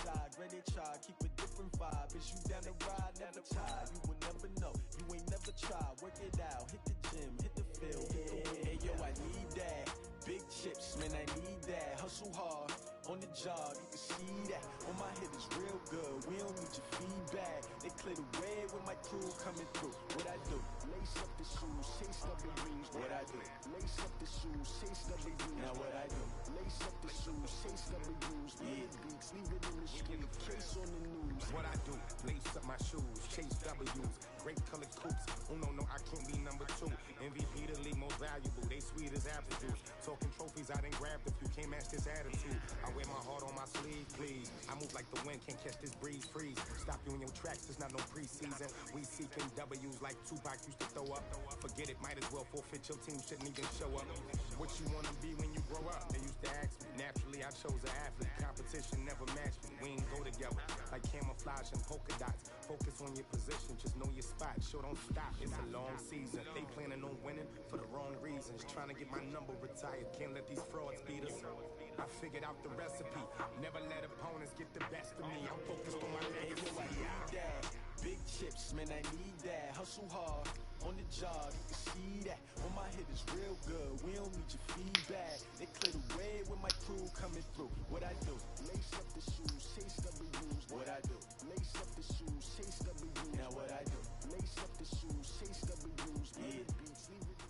side, ready to try, keep a different vibe. Is you down the ride, never tired. You will never know, you ain't never tried. Work it out, hit the gym, hit the field. Hey yo, I need that. Big chips, man, I need that. Hustle hard, on the job, you can see that. On my head is real good, we don't need your feedback. They clear the way with my crew coming through. What I do? Lace up the shoes, chase W's. What I do? Lace up the shoes, chase W's. Now what I do? Lace up the shoes, chase W's. Yeah, beats, leave it in the street, case on the news. What I do? Lace up my shoes, chase W's. Great colored coops. Oh no, I can't be number 2. MVP the league most valuable. They sweet as apple juice. Talking trophies, I done grabbed a few. Can't match this attitude. I wear my heart on my sleeve, please. I move like the wind, can't catch this breeze, freeze. Stop you in your tracks, there's not no preseason. We seeking W's like Tupac used to throw up. Forget it, might as well forfeit. Your team shouldn't even show up. What you wanna be when you grow up? They used to ask me. Naturally, I chose an athlete. Competition never matched me. We ain't go together like camouflage and polka dots. Focus on your position, just know your spot. Show don't stop, it's a long season. They planning on winning for the wrong reasons. Trying to get my number retired. Can't let these frauds beat us. I figured out the recipe. Never let opponents get the best of me. I'm focused on my legacy. I need that. Big chips, man, I need that. Hustle hard, on the job, you can see that. On my head is real good, we don't need your feedback. They clear the way with my crew coming through. What I do? Lace up the shoes, chase W's. What I do? Lace up the shoes, chase W's. Now what I do? Lace up the shoes, chase W's. Yeah, beats, leave it.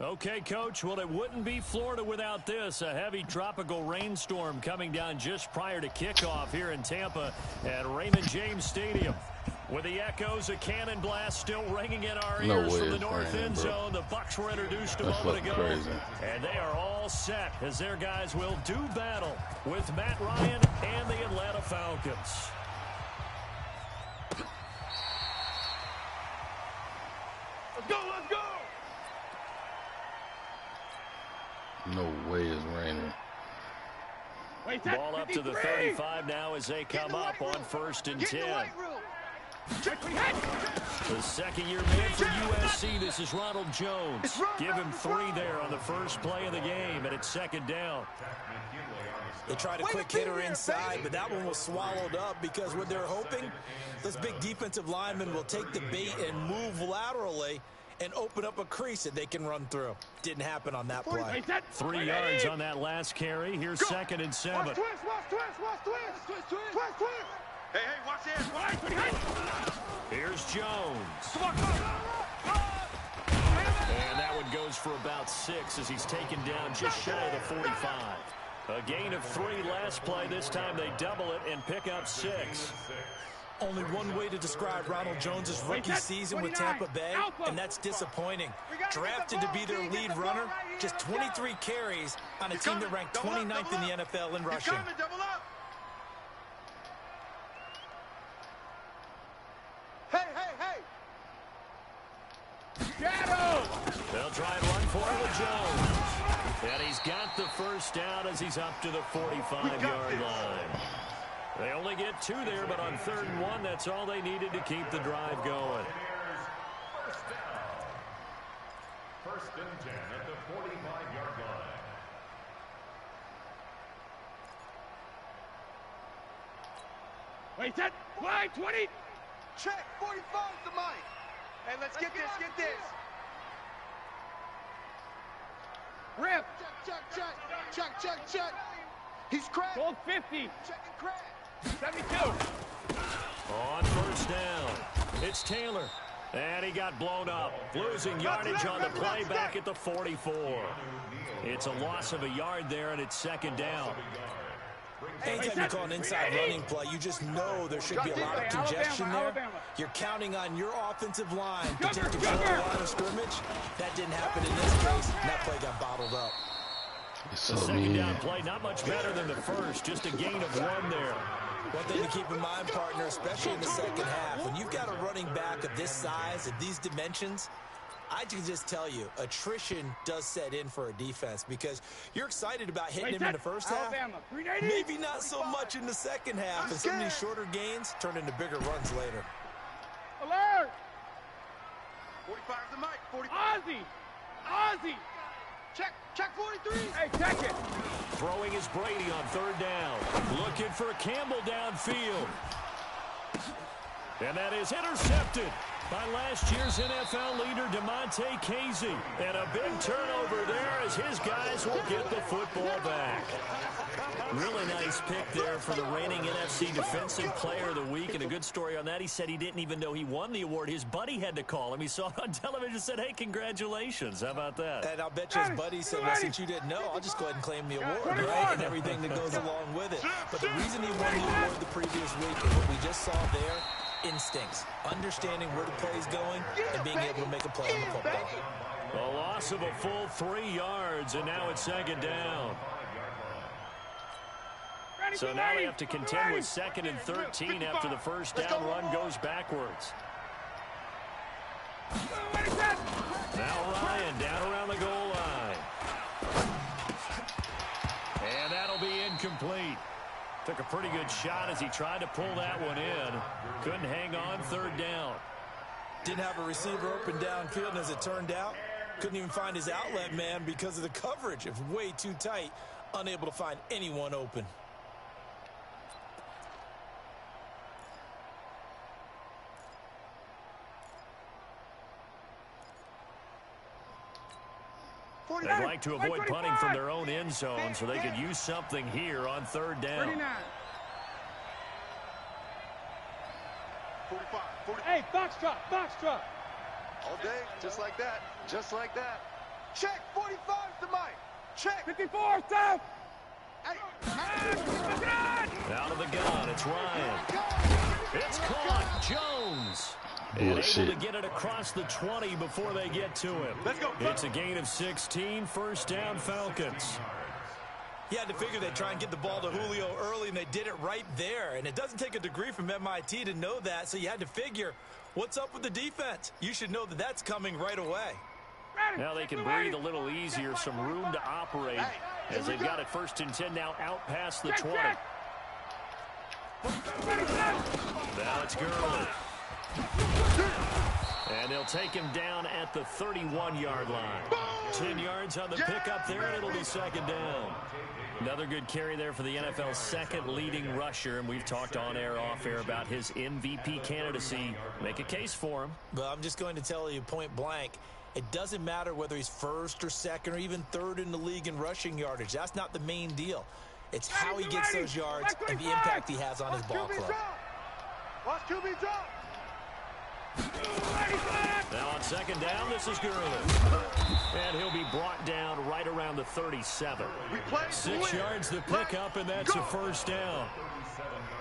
Okay, Coach, well, it wouldn't be Florida without this. A heavy tropical rainstorm coming down just prior to kickoff here in Tampa at Raymond James Stadium. With the echoes of cannon blast still ringing in our ears from the north end zone, the Bucs were introduced a moment ago. Crazy. And they are all set as their guys will do battle with Matt Ryan and the Atlanta Falcons. Let's go, let's go! No way it's raining. Ball up to the 35 now as they come up on 1st and 10. The second-year man for USC, this is Ronald Jones. Give him 3 there on the first play of the game, and it's 2nd down. They tried a quick hitter inside, but that one was swallowed up because what they're hoping, those big defensive linemen will take the bait and move laterally and open up a crease that they can run through. Didn't happen on that play. 3 yards on that last carry. Here's 2nd and 7. Watch twist. Hey, watch this. Here's Jones. And that one goes for about 6 as he's taken down just shy of the 45. A gain of 3 last play. This time they double it and pick up 6. Only one way to describe Ronald Jones' rookie season with Tampa Bay, and that's disappointing. Drafted to be their lead runner, just 23 carries on a team that ranked 29th in the NFL in rushing. Hey! Shadow! They'll try and run for it with Jones. And he's got the first down as he's up to the 45-yard line. They only get 2 there, but on 3rd and 1, that's all they needed to keep the drive going. First and 10 at the 45-yard line. Wait, set, fly, 20. Check, 45 to Mike. And let's get this. Rip. Check. He's cracked. Gold 50. Check and crack. 72. On 1st down, it's Taylor. And he got blown up, losing yardage on the play back at the 44. It's a loss of a yard there, and it's 2nd down. Anytime you call an inside running play, you just know there should be a lot of congestion there. You're counting on your offensive line to take control of the line of scrimmage. That didn't happen in this case, and that play got bottled up. The 2nd down play, not much better than the first, just a gain of 1 there. One thing to keep in mind, partner, especially in the second half, when you've got a running back of this size, of these dimensions, I can just tell you, attrition does set in for a defense because you're excited about hitting him in the first half. Maybe not so much in the second half, and some of these shorter gains turn into bigger runs later. Alert! 45 to Mike. 45. Ozzy! Check 43. Hey, check it. Throwing is Brady on third down. Looking for Campbell downfield. And that is intercepted by last year's NFL leader, DeMonte Casey. And a big turnover there as his guys will get the football back. Really nice pick there for the reigning NFC Defensive Player of the Week. And a good story on that. He said he didn't even know he won the award. His buddy had to call him. He saw it on television and said, hey, congratulations. How about that? And I'll bet you his buddy said, well, since you didn't know, I'll just go ahead and claim the award, right? And everything that goes along with it. But the reason he won the award the previous week is what we just saw there. Instincts, understanding where the play is going, and being able to make a play on the football. A loss of a full 3 yards, and now it's second down. So now they have to contend with 2nd and 13 after the first down run goes backwards. Now Ryan down around the goal line. And that'll be incomplete. Took a pretty good shot as he tried to pull that one in. Couldn't hang on, third down. Didn't have a receiver open downfield, and as it turned out, couldn't even find his outlet man because of the coverage. It was way too tight, unable to find anyone open. They'd like to avoid punting from their own end zone, so they could use something here on third down. 39. Hey, box truck. All day, just like that. Check 45 to Mike. Check. 54, stop. Out of the gun, it's Ryan. It's caught, Jones. And able to get it across the 20 before they get to him. Let's go. It's a gain of 16, first down Falcons. You had to figure they'd try and get the ball to Julio early, and they did it right there. And it doesn't take a degree from MIT to know that, so you had to figure, what's up with the defense? You should know that that's coming right away. Now they can breathe a little easier, some room to operate as they've got it 1st and 10 now out past the 20. Now it's Gurley. And they'll take him down at the 31-yard line. 10 yards on the pickup there, and it'll be second down. Another good carry there for the NFL's second leading rusher, and we've talked on air, off air about his MVP candidacy. Make a case for him. But I'm just going to tell you point blank, it doesn't matter whether he's 1st or 2nd or even 3rd in the league in rushing yardage. That's not the main deal. It's how he gets those yards and the impact he has on his ball club. Watch QB drop. Now on second down, this is Gurley. And he'll be brought down right around the 37. 6 yards the pickup, and that's a first down.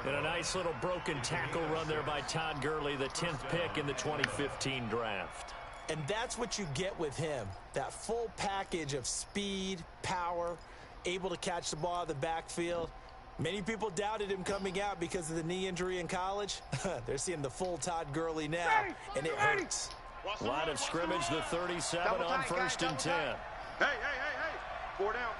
And a nice little broken tackle run there by Todd Gurley, the 10th pick in the 2015 draft. And that's what you get with him, that full package of speed, power, able to catch the ball out of the backfield. Many people doubted him coming out because of the knee injury in college. They're seeing the full Todd Gurley now, and it hurts. Line of scrimmage, the 37 on 1st and 10. Hey. 4 down.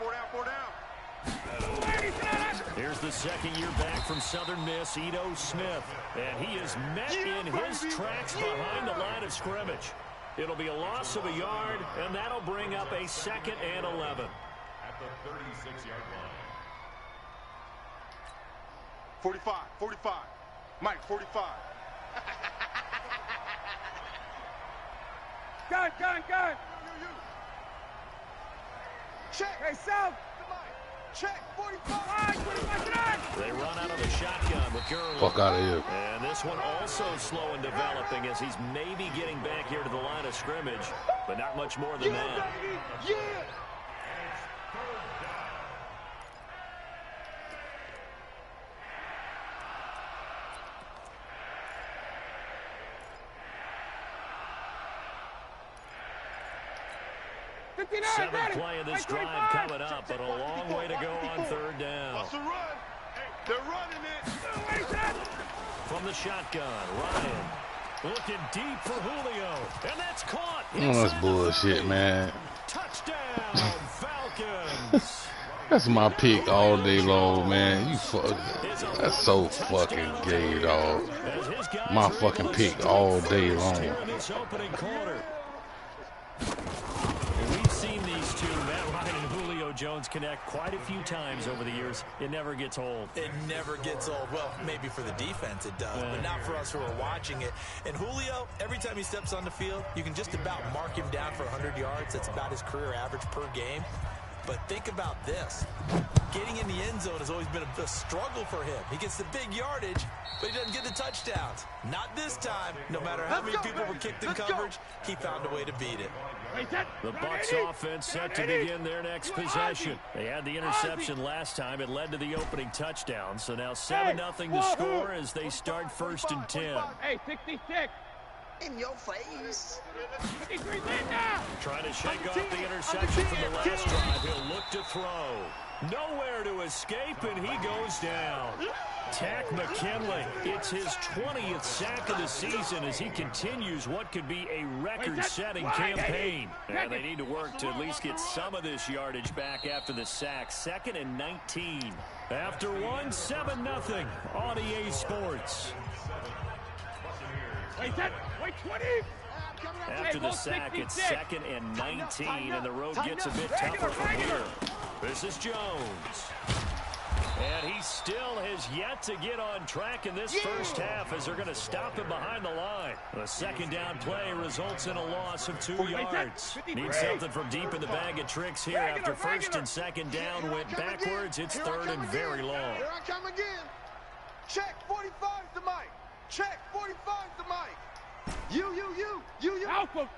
Here's the second year back from Southern Miss, Ito Smith. And he is met in his tracks behind the line of scrimmage. It'll be a loss of a yard, and that'll bring up a 2nd and 11. At the 36-yard line. 45. Mike, 45. Gun. Check. Hey, South. Check 45. They run out of the shotgun with Gurley. Fuck out of here. And this one also slow and developing as he's maybe getting back here to the line of scrimmage, but not much more than that. Yeah. Seventh play of this drive coming up, but a long way to go on third down. That's a run. They're running it. From the shotgun, Ryan looking deep for Julio, and that's caught. That's bullshit, man. Touchdown, Falcons. That's my pick all day long, man. That's so fucking gay, dog. My fucking pick all day long. We've seen these two, Matt Jones connect quite a few times over the years. It never gets old. It never gets old. Well, maybe for the defense it does, but not for us who are watching it. And Julio, every time he steps on the field, you can just about mark him down for 100 yards. That's about his career average per game. But think about this. Getting in the end zone has always been a struggle for him. He gets the big yardage, but he doesn't get the touchdowns. Not this time. No matter how many people were kicked in coverage, he found a way to beat it. The Bucs offense set to begin their next possession. They had the interception last time. It led to the opening touchdown. So now 7-0 to score as they start 1st and 10. Hey, 66. In your face. Trying to shake off the interception from the last drive. He'll look to throw. Nowhere to escape, and he goes down. Tack McKinley. It's his 20th sack of the season as he continues what could be a record-setting campaign. And they need to work to at least get some of this yardage back after the sack. 2nd and 19. After one, 7-0 on EA Sports. Wait, 20. After the sack, it's 2nd and 19, and the road gets a bit tougher from here. This is Jones. And he still has yet to get on track in this first half as they're going to stop him behind the line. The second down play results in a loss of 2 yards. Need something from deep in the bag of tricks here. After 1st and 2nd down went backwards, it's 3rd and very long. Here I come again. Check 45's the mic. Check 45's the mic. You. Alpha.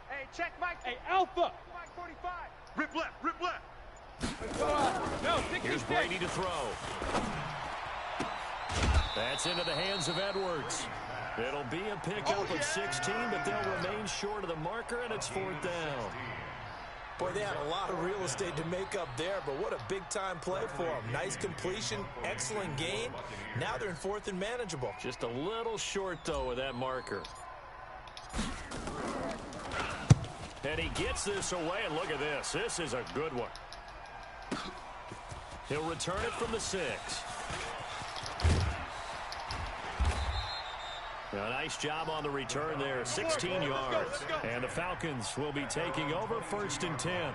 Hey, check Mike. Hey, Alpha. Mike 45. Rip left. No, 66. Here's Brady to throw. That's into the hands of Edwards. It'll be a pickup of 16, but they'll remain short of the marker, and it's 4th down. Boy, they had a lot of real estate to make up there, but what a big-time play for them. Nice completion, excellent gain. Now they're in 4th and manageable. Just a little short, though, of that marker. And he gets this away, and look at this. This is a good one. He'll return it from the 6. A nice job on the return there, 16 yards. And the Falcons will be taking over 1st and 10.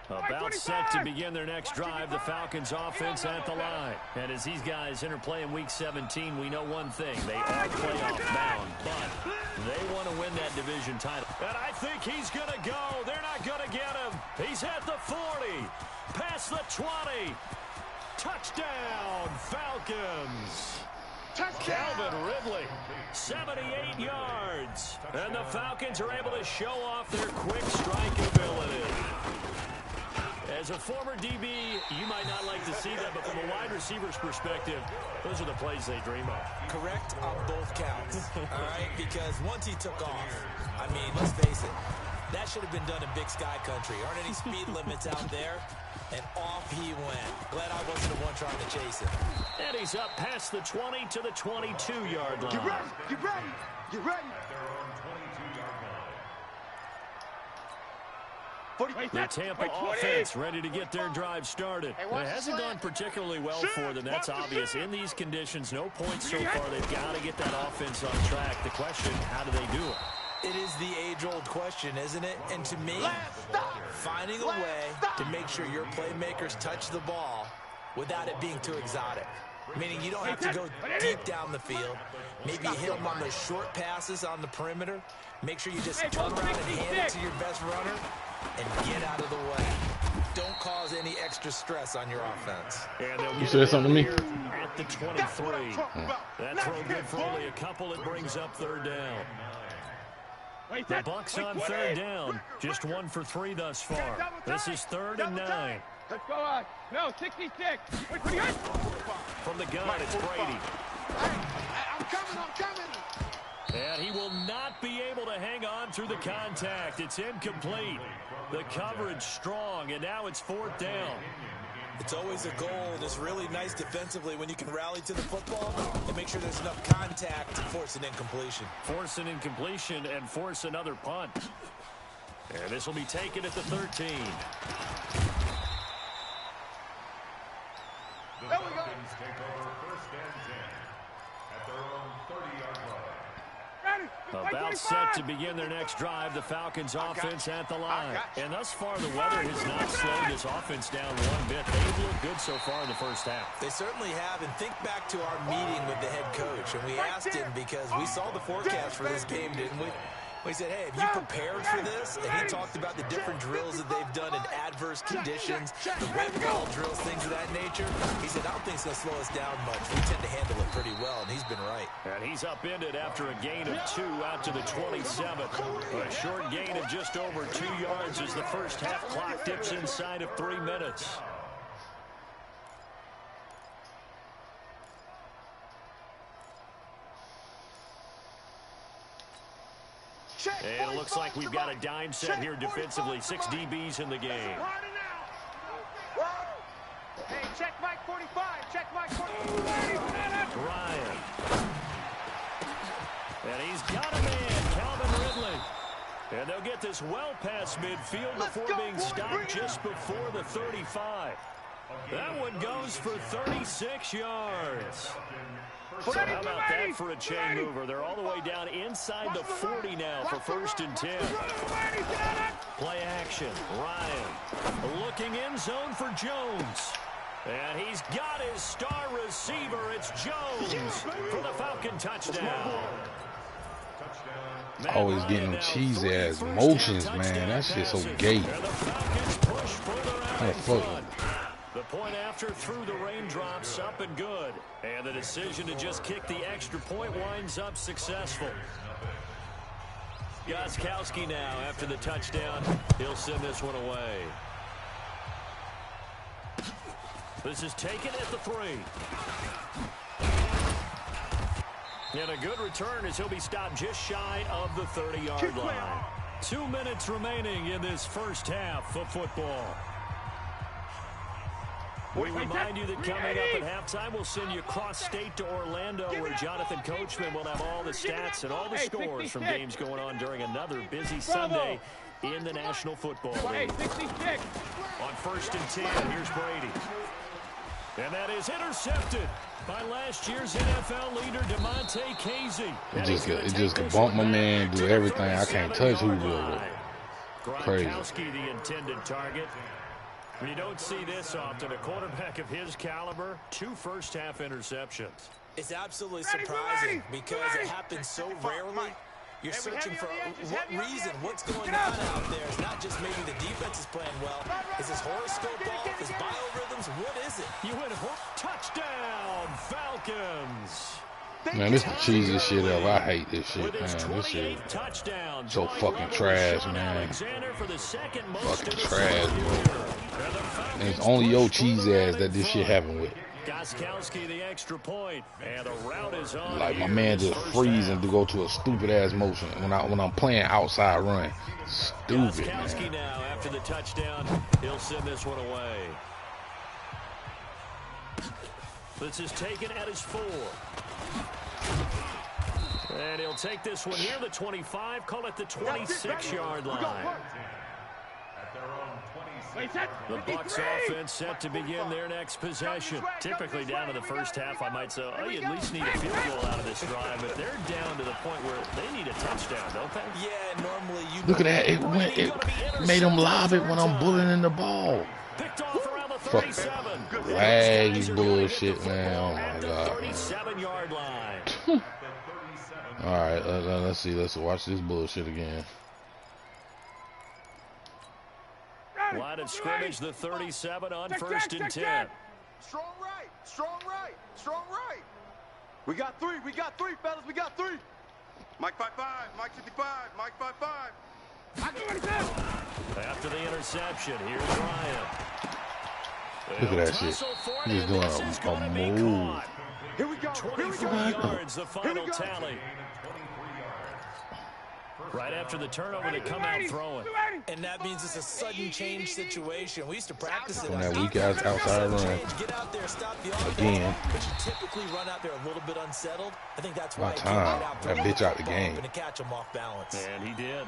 About set to begin their next drive, the Falcons offense at the line. And as these guys interplay in Week 17, we know one thing. They are playoff bound, but they want to win that division title. And I think he's going to go. They're not going to get him. He's at the 40, past the 20. Touchdown, Falcons. Calvin Ridley, 78 yards. And the Falcons are able to show off their quick strike ability. As a former DB, you might not like to see that, but from a wide receiver's perspective, those are the plays they dream of. Correct on both counts, all right? Because once he took off, I mean, let's face it, that should have been done in Big Sky Country. Aren't any speed limits out there? And off he went. Glad I wasn't the one trying to chase him. And he's up past the 20 to the 22-yard line. You ready? The Tampa offense ready to get their drive started. It hasn't gone particularly well for them. That's obvious. In these conditions, no points so far. They've got to get that offense on track. The question, how do they do it? It is the age-old question, isn't it? And to me, finding a way to make sure your playmakers touch the ball without it being too exotic. Meaning you don't have to go deep down the field. Maybe hit them on those short passes on the perimeter. Make sure you just turn around and hand it to your best runner and get out of the way. Don't cause any extra stress on your offense. And you said something to me? At the 23. That throw good for only a couple. It brings up 3rd down. The Bucs on 3rd down. Just 1 for 3 thus far. This is 3rd and 9. Let's go on. No, 66. Wait, pretty good. From the gun, it's Brady. I'm coming. And he will not be able to hang on through the contact. It's incomplete. The coverage strong, and now it's 4th down. It's always a goal, and it's really nice defensively when you can rally to the football and make sure there's enough contact to force an incompletion. Force an incompletion and force another punt. And this will be taken at the 13. The Falcons take over 1st and 10 at their own 30-yard line. About set to begin their next drive, the Falcons offense at the line. And thus far, the weather has not slowed this offense down one bit. They've looked good so far in the first half. They certainly have, and think back to our meeting with the head coach, and we asked him because we saw the forecast for this game, didn't we? We said, hey, have you prepared for this? And he talked about the different drills that they've done in adverse conditions, the wet ball drills, things of that nature. He said, I don't think it's going to slow us down much. We tend to handle it pretty well, and he's been right. And he's upended after a gain of 2 out to the 27. A short gain of just over 2 yards as the first half clock dips inside of 3 minutes. And it looks like we've got a dime set here defensively. 6 DBs in the game. Hey, check Mike 45. Check Mike 45. Ryan. And he's got a man, Calvin Ridley. And they'll get this well past midfield before being stopped just before the 35. That one goes for 36 yards. So how about that for a chain mover? They're all the way down inside the 40 now for 1st and 10. Play action. Ryan looking end zone for Jones. And he's got his star receiver. It's Jones for the Falcon touchdown. Always getting them cheesy ass motions, man. That shit's so gay. How the fuck? The point after through the raindrops, up and good. And the decision to just kick the extra point winds up successful. Gostkowski now after the touchdown. He'll send this one away. This is taken at the 3. And a good return as he'll be stopped just shy of the 30-yard line. 2 minutes remaining in this first half of football. We remind you that coming up at halftime, we'll send you cross-state to Orlando, where Jonathan Coachman will have all the stats and all the scores from games going on during another busy Sunday in the National Football League. On 1st and 10, here's Brady. And that is intercepted by last year's NFL leader, DeMonte Casey. It just can bump my man, do everything. I can't touch who will. Crazy. Gronkowski, the intended target. You don't see this often. A quarterback of his caliber, 2 first-half interceptions. It's absolutely surprising because it happens so rarely. You're searching for what reason, what's going on out there. It's not just maybe the defense is playing well. Is his horoscope off? His biorhythms? What is it? You went touchdown, Falcons. Man, this is the cheesiest shit ever. I hate this shit, man. This shit so fucking trash, man. Fucking trash, bro. And it's only your cheese ass that this shit happened with. Gostkowski the extra point, and the route is on. Like my man just freezing to go to a stupid ass motion when I'm playing outside run. Stupid, Gostkowski man. now after the touchdown, he'll send this one away. This is taken at his 4. And he'll take this one near the 25, call it the 26-yard line. The Bucs offense set to begin their next possession. Typically down to the first half, I might say, oh, you at least need a field goal out of this drive, but they're down to the point where they need a touchdown, don't they? Yeah, normally you look at that. It made them lob it when I'm bullying the ball. Picked off around the 37. Fuck laggy bullshit, man. Oh my god. 37-yard line. All right, let's see. Let's watch this bullshit again. Line of scrimmage, the 37 on 1st and 10. Strong right, strong right, strong right. We got 3, fellas, we got 3. Mike 5-5, Mike 55, Mike 5-5. After the interception, here's Ryan. Look at that shit. He's doing a move. Here we go. 24 yards, the final tally. Right after the turnover, they come out throwing. And that means it's a sudden change situation. We used to practice it. On that weak ass outside run. Get out there, stop the offense. Again. But you typically run out there a little bit unsettled. I think that's why My time. That bitch out the game. And to catch him off balance. And he did.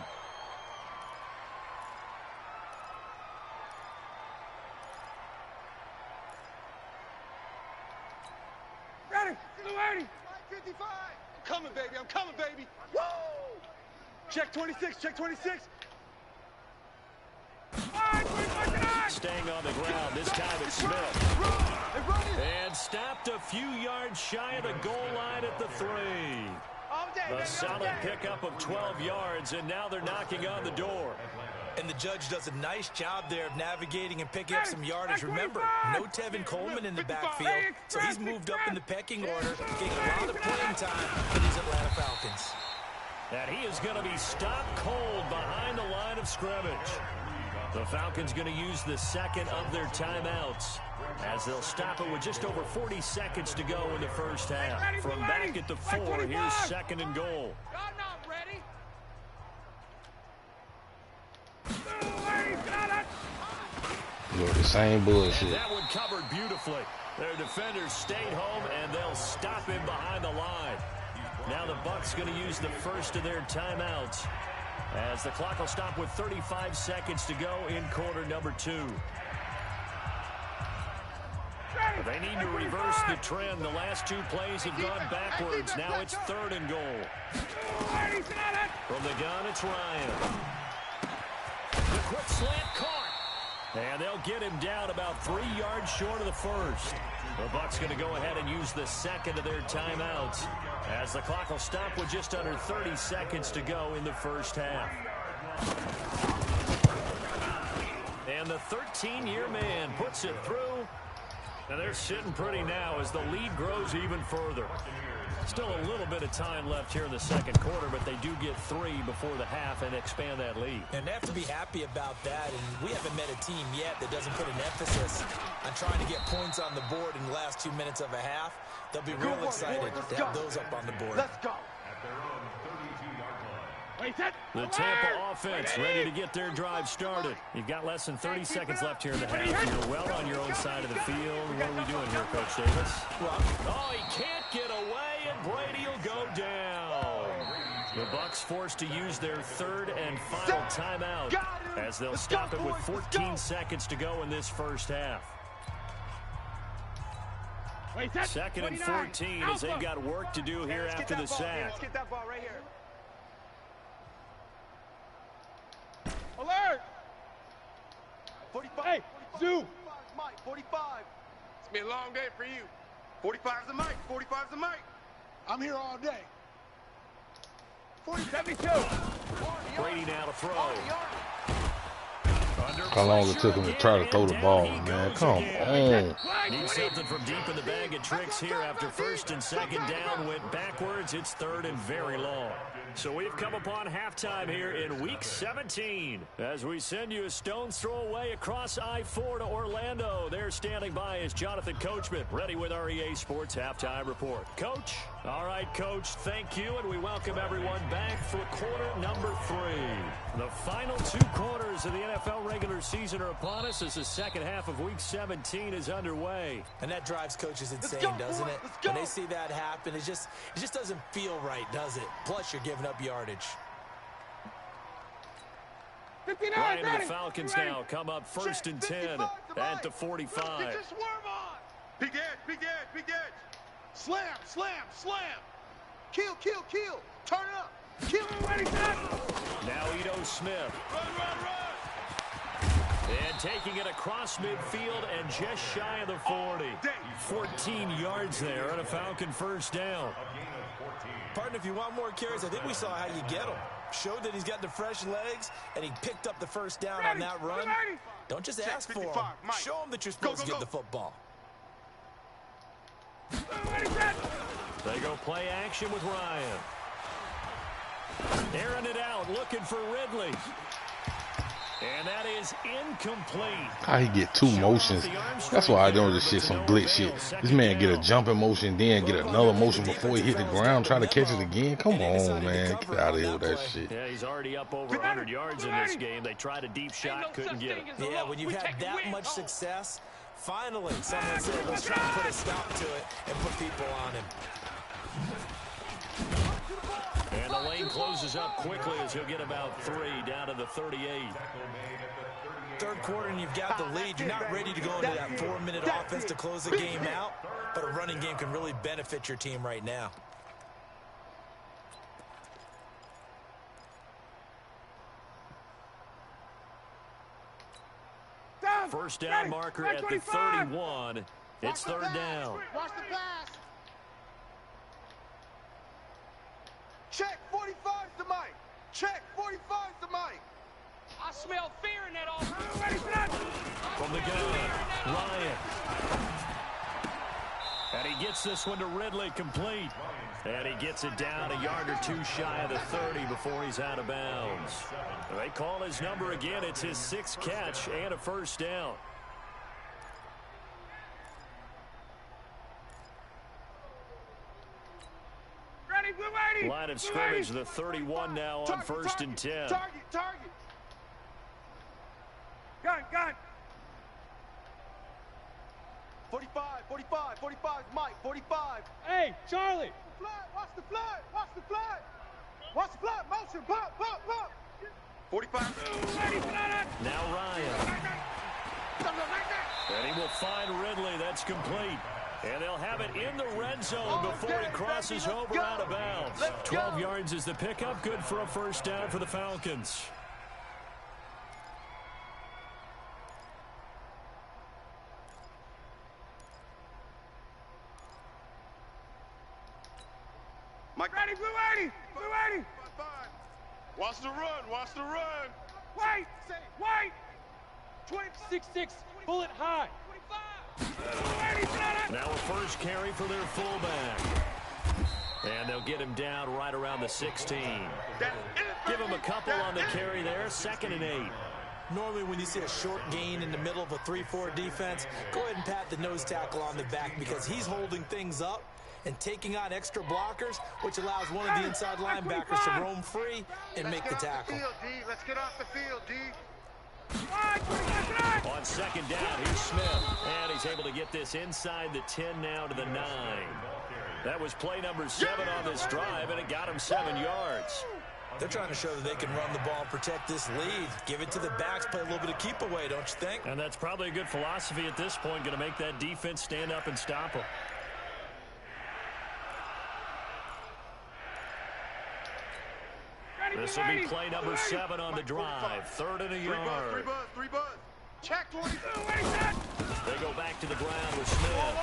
Ready, 55. I'm coming, baby. I'm coming, baby. Woo! Check 26. Check 26. Staying on the ground. This time it's Smith. And stopped a few yards shy of the goal line at the 3. A solid pickup of 12 yards, and now they're knocking on the door. And the judge does a nice job there of navigating and picking up some yardage. Remember, no Tevin Coleman in the backfield, so he's moved up in the pecking order, getting a lot of playing time for these Atlanta Falcons. And he is going to be stopped cold behind the line of scrimmage. The Falcons going to use the second of their timeouts as they'll stop it with just over 40 seconds to go in the first half. From back at the 4, here's second and goal. Y'all not ready. Look, the same bullshit. And that one covered beautifully. Their defenders stayed home, and they'll stop him behind the line. Now the Bucs going to use the first of their timeouts as the clock will stop with 35 seconds to go in quarter number 2. They need to reverse the trend. The last 2 plays have gone backwards. Now it's third and goal. From the gun, it's Ryan. The quick slant caught. And they'll get him down about 3 yards short of the first. The Bucs going to go ahead and use the second of their timeouts as the clock will stop with just under 30 seconds to go in the first half. And the 13-year man puts it through. And they're sitting pretty now as the lead grows even further. Still a little bit of time left here in the second quarter, but they do get 3 before the half and expand that lead. And they have to be happy about that, and we haven't met a team yet that doesn't put an emphasis on trying to get points on the board in the last 2 minutes of a half. They'll be real excited to have those up on the board. Let's go. The Tampa offense ready to get their drive started. You've got less than 30 seconds left here in the half. You're well on your own side of the field. What are we doing here, Coach Davis? Oh, he can't get away, and Brady will go down. The Bucs forced to use their third and final timeout as they'll stop it with 14 seconds to go in this first half. Second and 14 as they've got work to do here after the sack. Let's get that ball right here. Alert! 45. Hey, Zoo! Mike, 45. It's been a long day for you. 45's the mic. 45's the mic. I'm here all day. 72. Brady now to throw. How long it took him to try to throw the ball, man. Come on. Need something from deep in the bag of tricks here after first and second down went backwards. It's third and very long. So we've come upon halftime here in Week 17 as we send you a stone's throw away across I-4 to Orlando. There standing by is Jonathan Coachman, ready with our EA Sports Halftime Report. Coach? All right, Coach, thank you, and we welcome everyone back for quarter number 3. The final 2 quarters of the NFL regular season are upon us as the second half of Week 17 is underway. And that drives coaches insane, doesn't it? When they see that happen, it just doesn't feel right, does it? Plus, you're giving up yardage. 59, Ryan and the Falcons now come up first and 10 at the 45. Get your swerve on. Big edge, big edge, big edge. Slam, slam, slam. Kill, kill, kill. Turn it up. Kill. Now Ito Smith. Run, run, run. And taking it across midfield and just shy of the 40. 14 yards there on a Falcon first down. Partner, if you want more carries, I think we saw how you get them. Showed that he's got the fresh legs, and he picked up the first down on that run. Don't just ask for him. Show him that you're supposed to get the football. They go play action with Ryan. Airing it out, looking for Ridley. And that is incomplete. How he get two motions? That's why I know this shit some blitz shit. This man get a jumping motion, then get another motion before he hit the ground, try to catch it again. Come on, man. Get out of here with that shit. Yeah, he's already up over 100 yards in this game. They tried a deep shot, couldn't get it. Yeah, when you've had that much success, finally someone said, let's try and put a stop to it and put people on him. And the lane closes up quickly as he'll get about 3 down to the 38. Third quarter and you've got the lead. You're not ready to go into that 4-minute offense to close the game out, but a running game can really benefit your team right now. First down marker at the 31. It's third down. Watch the pass. Check 45's the mic. Check 45's the mic. I smell fear in that offense. From the gun, Ryan. And he gets this one to Ridley, complete. And he gets it down a yard or two shy of the 30 before he's out of bounds. They call his number again. It's his 6th catch and a first down. Line of scrimmage, the 31 now on first and 10. Target. Gun. 45, Mike, 45. Hey, Charlie. Watch the flag. Motion, pop. 45. Now Ryan. And he will find Ridley. That's complete. And they'll have it in the red zone before he crosses over out of bounds. 12 yards is the pickup. Good for a first down for the Falcons. Mike. Ready, blue 80. Blue 80. Watch the run. Wait. 26-6. Bullet high. Now a first carry for their fullback. And they'll get him down right around the 16. Give him a couple on the carry there. 2nd and 8. Normally when you see a short gain in the middle of a 3-4 defense, go ahead and pat the nose tackle on the back because he's holding things up and taking on extra blockers, which allows one of the inside linebackers to roam free and make the tackle. Let's get off the field, D. On second down, here's Smith. And he's able to get this inside the 10 now to the 9. That was play number 7 on this drive, and it got him 7 yards. They're trying to show that they can run the ball and protect this lead. Give it to the backs, play a little bit of keep away, don't you think? And that's probably a good philosophy at this point, going to make that defense stand up and stop them. This will be play number 7 on the drive. 3rd and a yard. Three buzz. Check 22. They go back to the ground with Smith.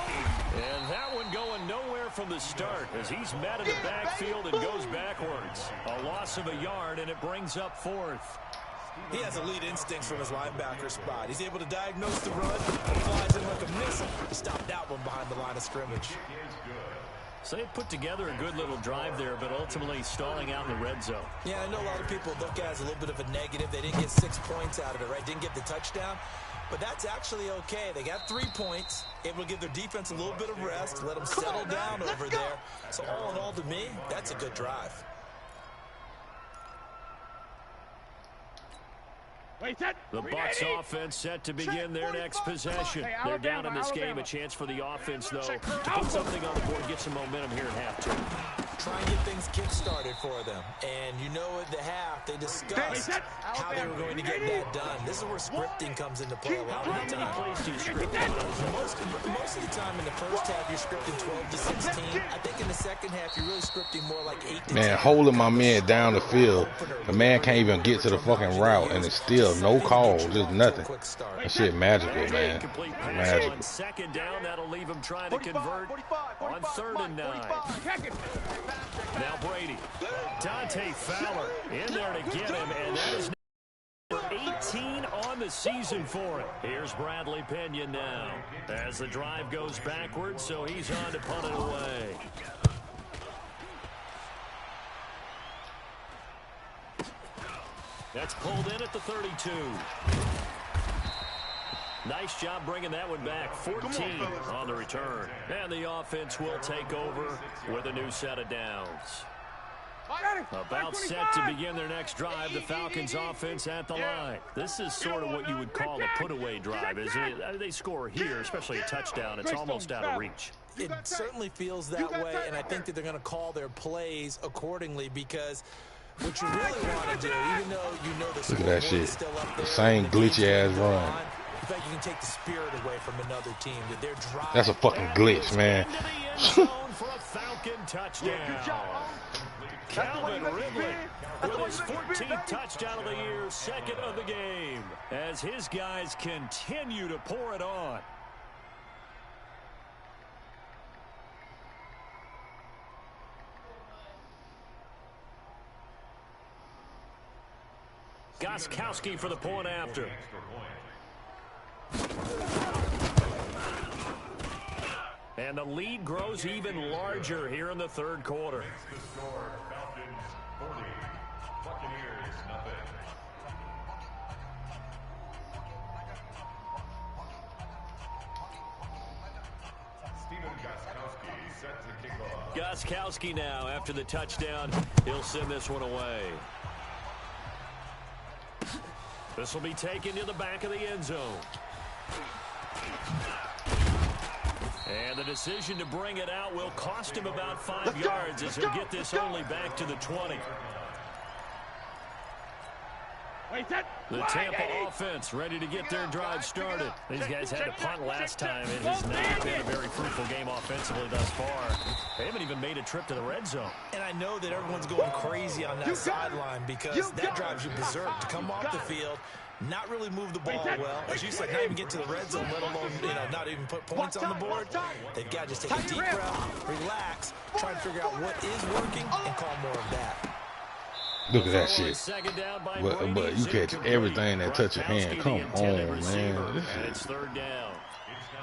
And that one going nowhere from the start as he's met in the backfield and goes backwards. A loss of a yard, and it brings up 4th. He has elite instincts from his linebacker spot. He's able to diagnose the run, flies in like a missile. He stopped that one behind the line of scrimmage. So they put together a good little drive there, but ultimately stalling out in the red zone. Yeah, I know a lot of people look at it as a little bit of a negative. They didn't get 6 points out of it, right? Didn't get the touchdown. But that's actually okay. They got 3 points. Able to give their defense a little bit of rest, let them settle down over there. So all in all, to me, that's a good drive. The Bucs offense set to begin their next possession. They're down in this game. A chance for the offense, though, to put something on the board, get some momentum here at halftime. Try and get things kick-started for them. And you know at the half, they discussed how they were going to get that done. This is where scripting comes into play a lot of the time. Most of the time in the first half, you're scripting 12 to 16. I think in the second half, you're really scripting more like 8 to 10. Man, holding my man down the field. The man can't even get to the fucking route, and it's still no call, just nothing. That shit magical, man. Magical. On second down, that'll leave him trying to convert on 3rd and 9. Now Brady. Dante Fowler in there to get him, and that is number 18 on the season for it. Here's Bradley Pinion now as the drive goes backwards, so he's on to punt it away. That's pulled in at the 32. Nice job bringing that one back. 14 on the return. And the offense will take over with a new set of downs. About set to begin their next drive, the Falcons offense at the line. This is sort of what you would call a put-away drive, isn't it? They score here, especially a touchdown. It's almost out of reach. It certainly feels that way, and I think that they're going to call their plays accordingly because what you really want to do, even though you know the look at that shit. Still up there, the same glitchy ass run. In fact, you can take the spirit away from another team. That they're driving. That's a fucking glitch, man. For a Falcon touchdown. Calvin Ridley with his 14th touchdown of the year, second of the game, as his guys continue to pour it on. Gostkowski for the point after. And the lead grows even larger here in the third quarter. The score, Falcons 40, Buccaneers nothing. Stephen Gostkowski set to kick off. Gostkowski now, after the touchdown, he'll send this one away. This will be taken to the back of the end zone. And the decision to bring it out will cost him about 5 yards as he'll get this only back to the 20. The Tampa offense ready to get their drive started. These guys had to punt last time. It has not been a very fruitful game offensively thus far. They haven't even made a trip to the red zone. And I know that everyone's going crazy on that sideline because that drives you berserk to come off the field, not really move the ball well. As you said, not even get to the red zone, let alone, not even put points on the board. They've got to just take a deep breath, relax, try to figure out what is working, and call more of that. Look at that shit. But you catch everything that touch your hand. Come on, man. It's third down.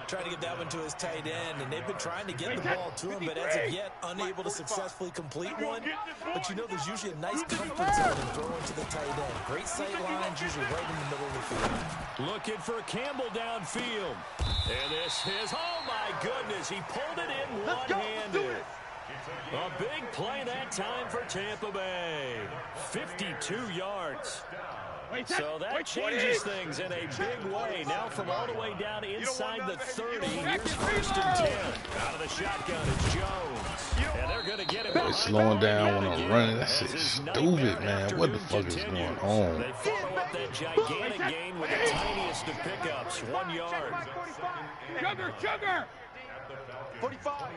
Trying to get that one to his tight end, and they've been trying to get the ball to him, but as of yet, unable to successfully complete one. But there's usually a nice comfort zone in throwing to the tight end. Great sight lines, usually right in the middle of the field. Looking for Campbell downfield. And this is, oh my goodness, he pulled it in one-handed. A big play that time for Tampa Bay. 52 yards. So that changes things in a big way. Now from all the way down inside the 30, here's 1st and 10. Out of the shotgun, it's Jones. And they're going to get him. They're slowing down when I'm running. That shit's stupid, man. What the fuck is going on? They follow up that gigantic gain with the tiniest of pickups, 1 yard. Sugar! 45,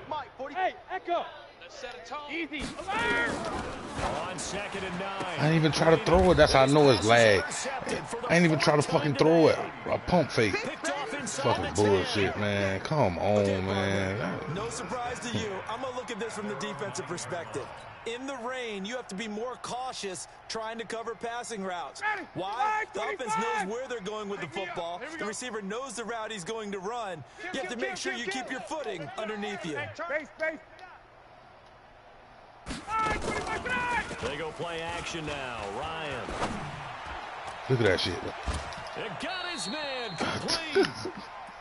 Mike, 40. Hey, Echo! Set a tone. Easy. On 2nd and 9. I ain't even try to throw it. That's how I know it's lag. I ain't even try to fucking throw it. A pump fake. Fucking bullshit, man. Come on, man. No surprise to you. I'm going to look at this from the defensive perspective. In the rain, you have to be more cautious trying to cover passing routes. Why? The offense knows where they're going with the football. The receiver knows the route he's going to run. You have to make sure you keep your footing underneath you. They go play action now. Ryan. Look at that shit. It got his man complete.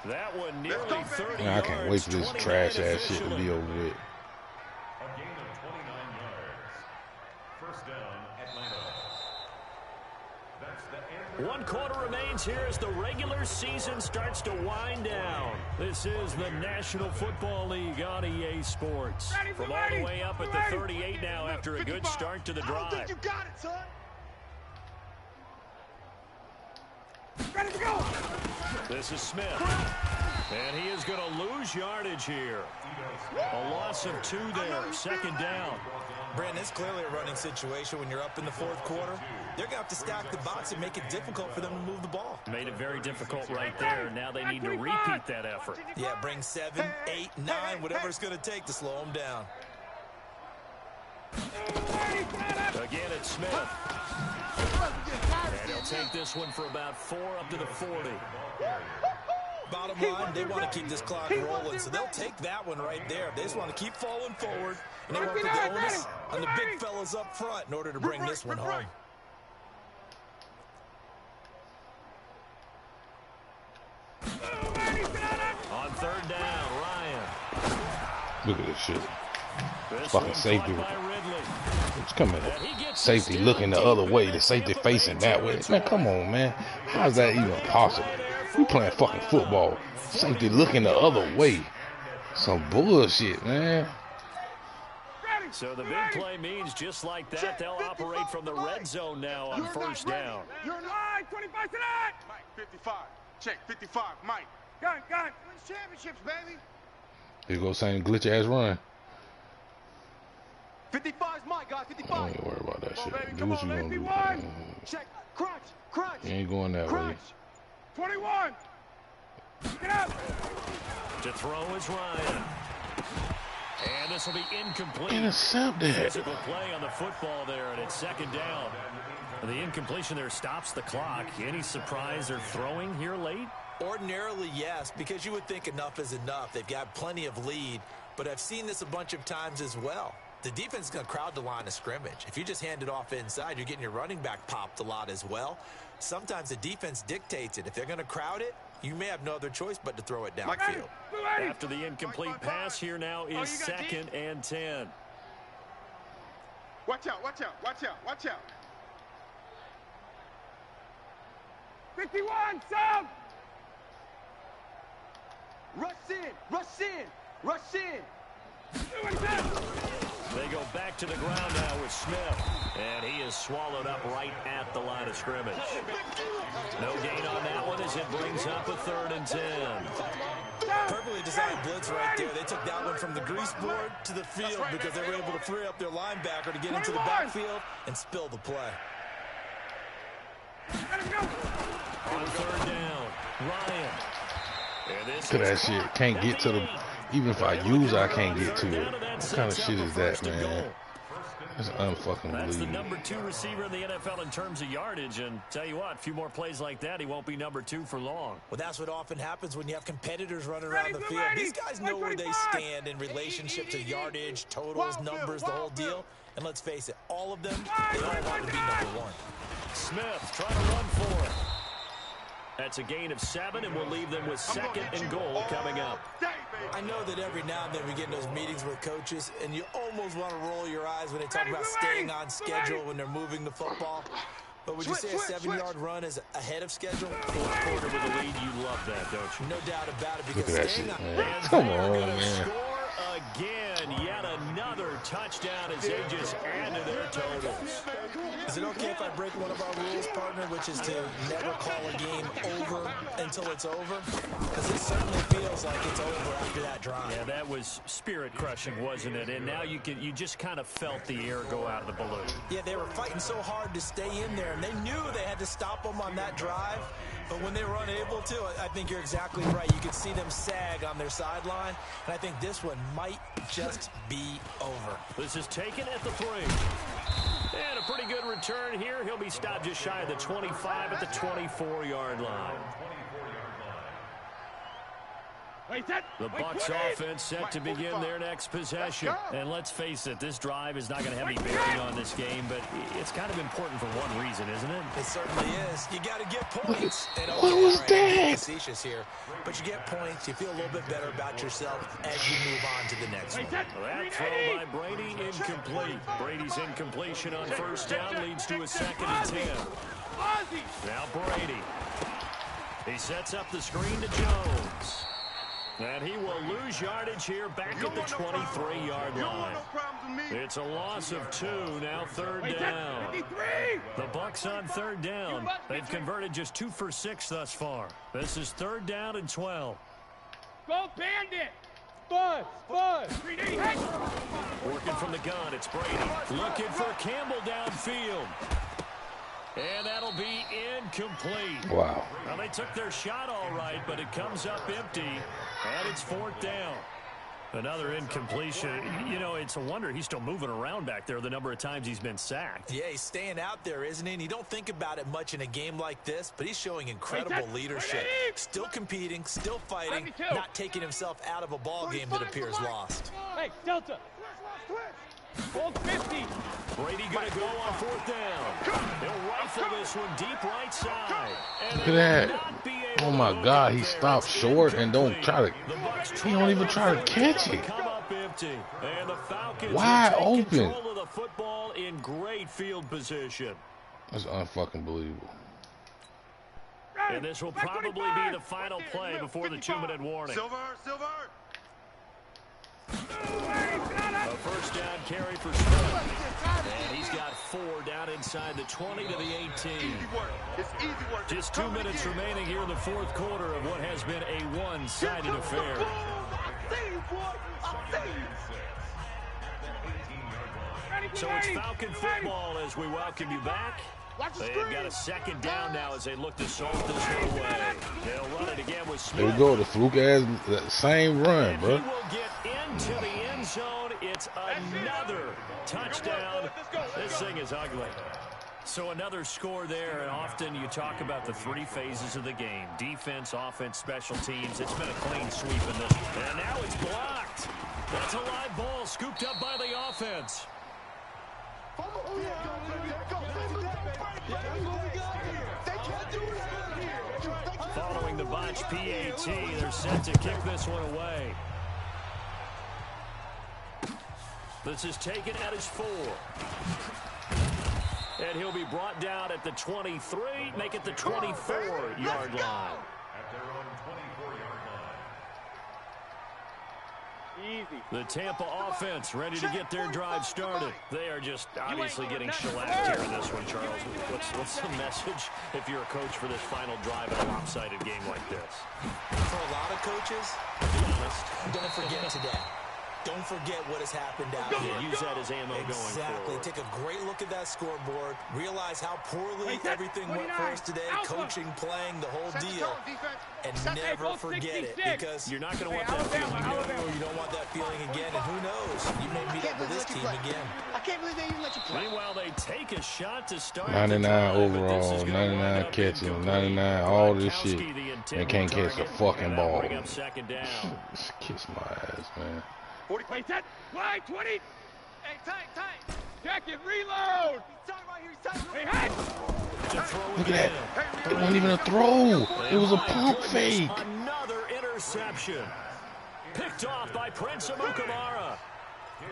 That one nearly 30 man, I can't wait for this trash ass shit to be over with. A gain of 29 yards. First down, Atlanta. That's the end. 1 quarter remains here as the regular season starts to wind down. This is the National Football League on EA Sports. From all the way up at the 38 now after a good start to the drive. You got it, son. Ready to go. This is Smith. And he is going to lose yardage here. A loss of 2 there. 2nd down. Brandon, it's clearly a running situation when you're up in the 4th quarter. They're going to have to stack the box and make it difficult for them to move the ball. Made it very difficult right there. Now they need to repeat that effort. Yeah, bring 7, 8, 9, whatever it's going to take to slow them down. Again, it's Smith. And he'll take this one for about 4 up to the 40. Bottom line, they want to keep this clock rolling, so they'll take that one right there. They just want to keep falling forward, and they want to put the onus on the big fellas up front in order to bring this one home. Look at this shit. Fucking safety. It's coming. Safety looking the other way. The safety facing that way. Man, come on, man. How's that even possible? We playing fucking football. Safety looking the other way. Some bullshit, man. So the big play means just like that, they'll operate from the red zone now on first down. You're line 25 tonight. Mike, 55. Check, 55. Mike. Gun. Wins championships, baby. Here goes same glitch ass run. 55's Mike, guys. 55. I ain't worried about that shit. Baby, Do what you gonna do. Check. Crunch. You ain't going that way. 21. Get up. To throw is Ryan. And this will be incomplete. Intercepted. Physical play on the football there, and it's second down. The incompletion there stops the clock. Any surprise they're throwing here late? Ordinarily, yes, because you would think enough is enough. They've got plenty of lead, but I've seen this a bunch of times as well. The defense is going to crowd the line of scrimmage. If you just hand it off inside, you're getting your running back popped a lot as well. Sometimes the defense dictates it. If they're going to crowd it, you may have no other choice but to throw it downfield. After the incomplete pass, here now is second and 10. Watch out. 51, sub. Rush in. They go back to the ground now with Smith, and he is swallowed up right at the line of scrimmage. No gain on that one as it brings up a 3rd and 10. Perfectly designed blitz right there. They took that one from the grease board to the field because they were able to free up their linebacker to get into the backfield and spill the play. On 3rd down, Ryan. Look at that shit. Can't get to the... Even if I use it, I can't get to it. What kind of shit is that, man? That's unfucking That's the believable. #2 receiver in the NFL in terms of yardage, and tell you what, a few more plays like that, he won't be #2 for long. Well, that's what often happens when you have competitors running around the field. These guys know where they stand in relationship to yardage, totals, numbers, the whole deal. And let's face it, all of them, they all want to be #1. Smith trying to run for it. That's a gain of 7, and we'll leave them with 2nd and goal coming up. I know that every now and then we get in those meetings with coaches, and you almost want to roll your eyes when they talk about staying on schedule when they're moving the football. But would you say a 7-yard run is ahead of schedule? 4th quarter with the lead, you love that, don't you? No doubt about it. Look Because at that staying shit, on... man. Come on, man. Score again. Yet another touchdown as they just add to their totals. Is it okay if I break one of our rules, partner, which is to never call a game over until it's over? Because it certainly feels like it's over after that drive. Yeah, that was spirit-crushing, wasn't it? And now you just kind of felt the air go out of the balloon. Yeah, they were fighting so hard to stay in there, and they knew they had to stop them on that drive. But when they were unable to, I think you're exactly right. You could see them sag on their sideline, and I think this one might just be over. This is taken at the 3. And a pretty good return here. He'll be stopped just shy of the 25 at the 24-yard line. The Bucs offense set to begin their next possession. And let's face it, this drive is not going to have any bearing on this game, but it's kind of important for one reason, isn't it? It certainly is. You got to get points. And What was that? Facetious here, but you get points. You feel a little bit better about yourself as you move on to the next one. That throw by Brady incomplete. Brady's incompletion on first down leads to a 2nd and 10. Now Brady. He sets up the screen to Jones. And he will lose yardage here back at the 23-yard line. It's a loss of 2, now 3rd down. The Bucs on 3rd down. They've converted just 2 for 6 thus far. This is 3rd down and 12. Go Bandit. Bud. Working from the gun, it's Brady. Looking for Campbell downfield. And that'll be incomplete. Wow. Well, they took their shot all right, but it comes up empty, and it's 4th down. Another incompletion. You know, it's a wonder he's still moving around back there the number of times he's been sacked. Yeah, he's staying out there, isn't he? And you don't think about it much in a game like this, but he's showing incredible leadership. Still competing, still fighting, not taking himself out of a ball game that appears lost. Hey, Delta. Hold 50. Brady going to go on 4th down. He'll rifle this one deep right side. Look at that. Oh my God, he stopped short and don't try to. He don't even try to catch it. Come up 50. And the Falcons wide will take open. control of the football in great field position. That's unfucking believable. And this will probably be the final play before the 2-minute warning. Silver. A first down carry for Smith. And he's got 4 down inside the 20 to the 18. Easy work. It's easy work. Just 2 minutes remaining here in the fourth quarter of what has been a one-sided affair. So it's Falcon football as we welcome you back. They've got a second down now as they look to solve this one away. They'll run it again with Smith. There we go, the fluke ass, same run, bro. He will get into the end zone. It's another touchdown. This thing is ugly. So another score there, and often you talk about the 3 phases of the game. Defense, offense, special teams. It's been a clean sweep in this. And now it's blocked. That's a live ball scooped up by the offense. Following the botch PAT, they're set to kick this one away. This is taken at his 4. And he'll be brought down at the 23, make it the 24-yard line. At their own 24-yard line. Easy. The Tampa offense ready to get their drive started. They are just obviously getting shellacked here in this one, Charles. What's the message if you're a coach for this final drive in a lopsided game like this? For a lot of coaches, to be honest, don't forget today. Don't forget what has happened out here. Use that as ammo going Exactly. forward. Take a great look at that scoreboard. Realize how poorly everything went for us today. Coaching, playing, the whole deal. And never forget it, because You're not going to want that feeling. you don't want that feeling again. And who knows? You may meet up with this team again. I can't believe they even let you play. Meanwhile, they take a shot to start 99 the drive, but this overall, is gonna 99 wind up catches, incomplete. 99, all this shit. Gronkowski, the They intended can't catch a target, fucking and that'll ball. bring up second down. Kiss my ass, man. Wait, set. Wide, 20. Hey, tight. Jacket, reload. Hey, hang. To throw Look it at in. that. That wasn't even a throw. It was a pump fake. Another interception. Picked off by Prince Amukamara.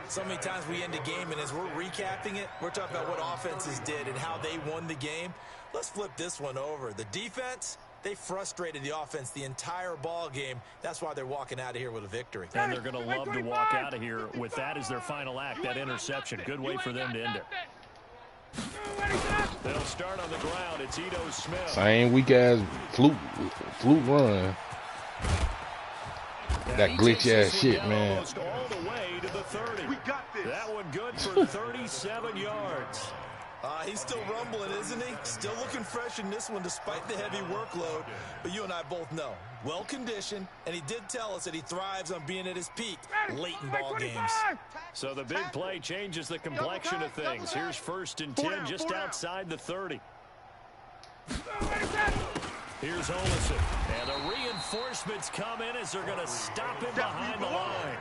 So many times we end a game, and as we're recapping it, we're talking about what offenses did and how they won the game. Let's flip this one over. The defense, they frustrated the offense the entire ball game. That's why they're walking out of here with a victory. And they're going to love to walk out of here with that as their final act, that interception. Good way for them to end it. They'll start on the ground. It's Ito Smith. Same weak ass fluke run. That glitch ass shit, man. Almost all the way to the 30. We got this. That one good for 37 yards. He's still rumbling, isn't he? Still looking fresh in this one despite the heavy workload. But you and I both know, well-conditioned, and he did tell us that he thrives on being at his peak late in ball games. So the big play changes the complexion of things. Here's 1st and 10 just outside the 30. Here's Olsen. And the reinforcements come in as they're going to stop him behind the line.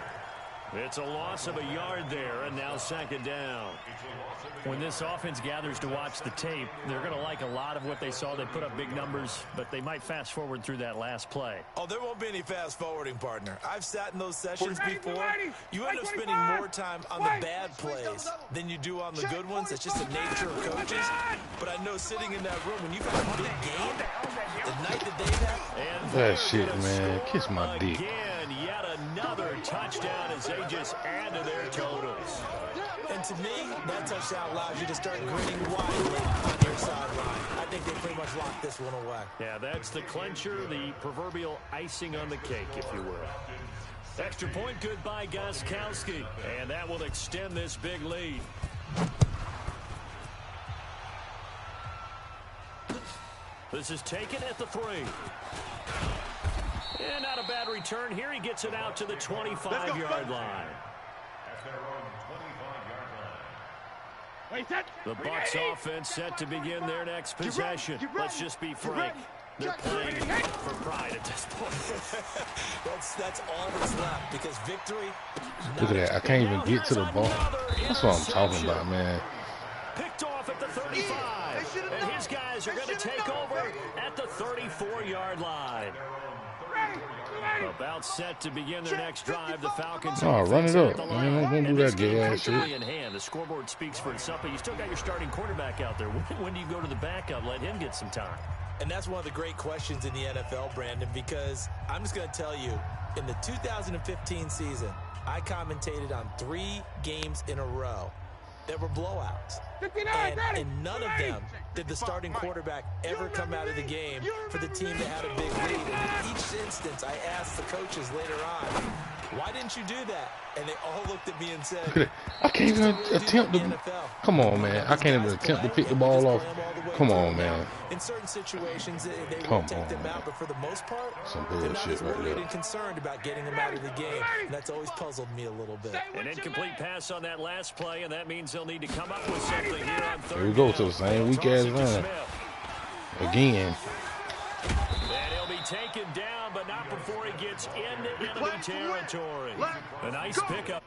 It's a loss of a yard there, and now second down. When this offense gathers to watch the tape, they're going to like a lot of what they saw. They put up big numbers, but they might fast forward through that last play. Oh, there won't be any fast forwarding, partner. I've sat in those sessions before. You end up spending more time on the bad plays than you do on the good ones. It's just the nature of coaches. But I know sitting in that room, when you've got a big game, the night that they've had. That shit, man. Kiss my dick. Again, yet another touchdown as they just add to their totals. And to me, that touchdown allows you to start grinning widely on your sideline. I think they pretty much locked this one away. Yeah, that's the clincher, the proverbial icing on the cake, if you will. Extra point good by Gronkowski, and that will extend this big lead. This is taken at the 3. And not a bad return here. He gets it out to the 25-yard line. At their own 25-yard line. Wait, set. The Bucs offense set to begin their next possession. Let's just be frank. They're playing for pride at this point. That's all that's left, because victory. Look at that. I can't even get to the ball. That's what I'm talking about, man. Picked off at the 35. And his guys are going to take over at the 34-yard line. About set to begin their next drive. The Falcons. Oh, run it up. Man, don't do that gay ass shit. In hand. The scoreboard speaks for itself, but you still got your starting quarterback out there. When do you go to the backup? Let him get some time. And that's one of the great questions in the NFL, Brandon, because I'm just going to tell you, in the 2015 season, I commentated on 3 games in a row that were blowouts. And in none of them did the starting quarterback ever come out of the game for the team that had a big lead. And in each instance, I asked the coaches later on, why didn't you do that? And they all looked at me and said, I can't even attempt to. Come on, man. I can't even attempt to pick the ball off. Come on, man. In certain situations, they will take them out, but for the most part, they're not as worried and concerned about getting them out of the game. And that's always puzzled me a little bit. An incomplete pass on that last play, and that means they'll need to come up with something here on third. Here we go to the same weak ass run again. And he'll be taken down, but not before he gets into enemy territory. A nice pickup.